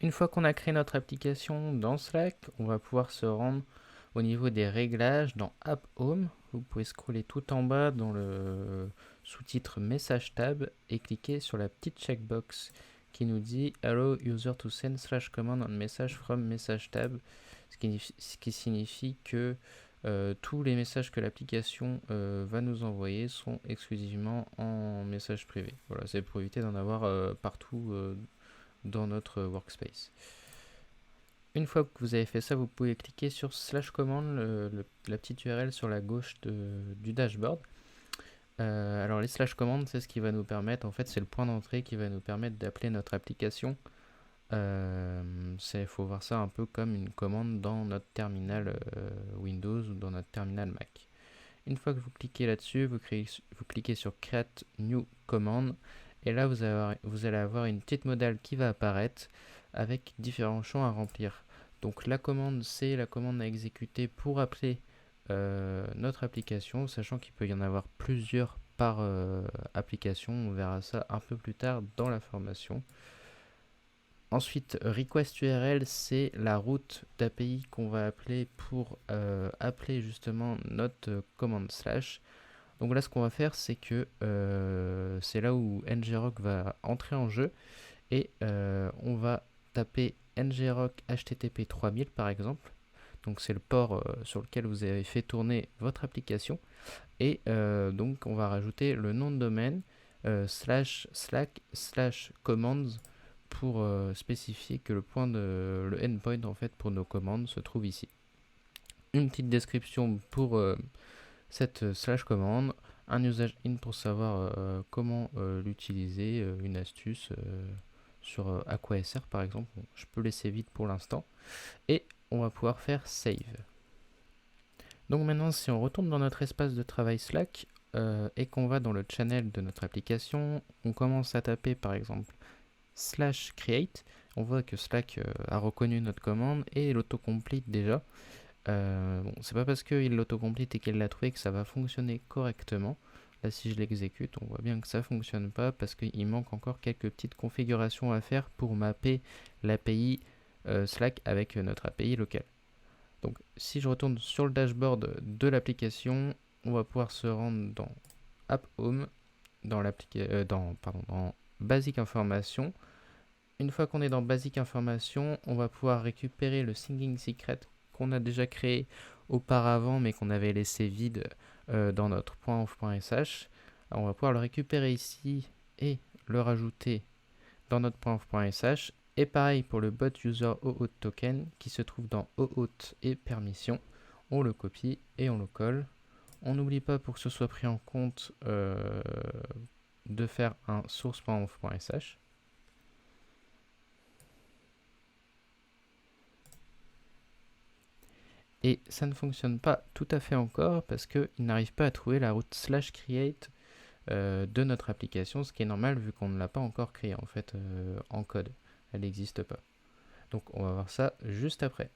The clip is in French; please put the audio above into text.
Une fois qu'on a créé notre application dans Slack, on va pouvoir se rendre au niveau des réglages dans App Home. Vous pouvez scroller tout en bas dans le sous-titre Message tab et cliquer sur la petite checkbox qui nous dit Allow user to send /command on message from message tab, ce qui signifie que tous les messages que l'application va nous envoyer sont exclusivement en message privé. Voilà, c'est pour éviter d'en avoir partout dans notre workspace. Une fois que vous avez fait ça, vous pouvez cliquer sur /command, la petite URL sur la gauche du dashboard. Alors les /command, c'est ce qui va nous permettre, en fait c'est le point d'entrée qui va nous permettre d'appeler notre application. Il faut voir ça un peu comme une commande dans notre terminal Windows ou dans notre terminal Mac. Une fois que vous cliquez là-dessus, vous cliquez sur Create New Command et là vous allez avoir une petite modale qui va apparaître avec différents champs à remplir. Donc la commande, c'est la commande à exécuter pour appeler notre application, sachant qu'il peut y en avoir plusieurs par application. On verra ça un peu plus tard dans la formation. Ensuite, request URL, c'est la route d'API qu'on va appeler pour appeler justement notre commande slash. Donc là, ce qu'on va faire, c'est que c'est là où ngrok va entrer en jeu et on va taper ngrok http 3000 par exemple. Donc c'est le port sur lequel vous avez fait tourner votre application. Et donc on va rajouter le nom de domaine /slack/commands pour spécifier que le endpoint en fait pour nos commandes se trouve ici. Une petite description pour cette /commande, un usage in pour savoir comment l'utiliser, une astuce sur à quoi elle sert par exemple. Bon, je peux laisser vide pour l'instant. Et on va pouvoir faire save. Donc maintenant, si on retourne dans notre espace de travail Slack et qu'on va dans le channel de notre application, on commence à taper par exemple /create. On voit que Slack a reconnu notre commande et l'autocomplete déjà. Bon, c'est pas parce qu'il l'autocomplete et qu'elle l'a trouvé que ça va fonctionner correctement. Là, si je l'exécute, on voit bien que ça fonctionne pas parce qu'il manque encore quelques petites configurations à faire pour mapper l'API Slack avec notre API locale. Donc, si je retourne sur le dashboard de l'application, on va pouvoir se rendre dans App Home, dans Basic Information. Une fois qu'on est dans Basic Information, on va pouvoir récupérer le Singing Secret qu'on a déjà créé auparavant mais qu'on avait laissé vide dans notre .off.sh. On va pouvoir le récupérer ici et le rajouter dans notre .off.sh. Et pareil pour le bot user OAuth token qui se trouve dans OAuth et permission. On le copie et on le colle. On n'oublie pas pour que ce soit pris en compte de faire un source.off.sh. Et ça ne fonctionne pas tout à fait encore parce qu'il n'arrive pas à trouver la route /create de notre application, ce qui est normal vu qu'on ne l'a pas encore créée en fait en code. Elle n'existe pas. Donc on va voir ça juste après.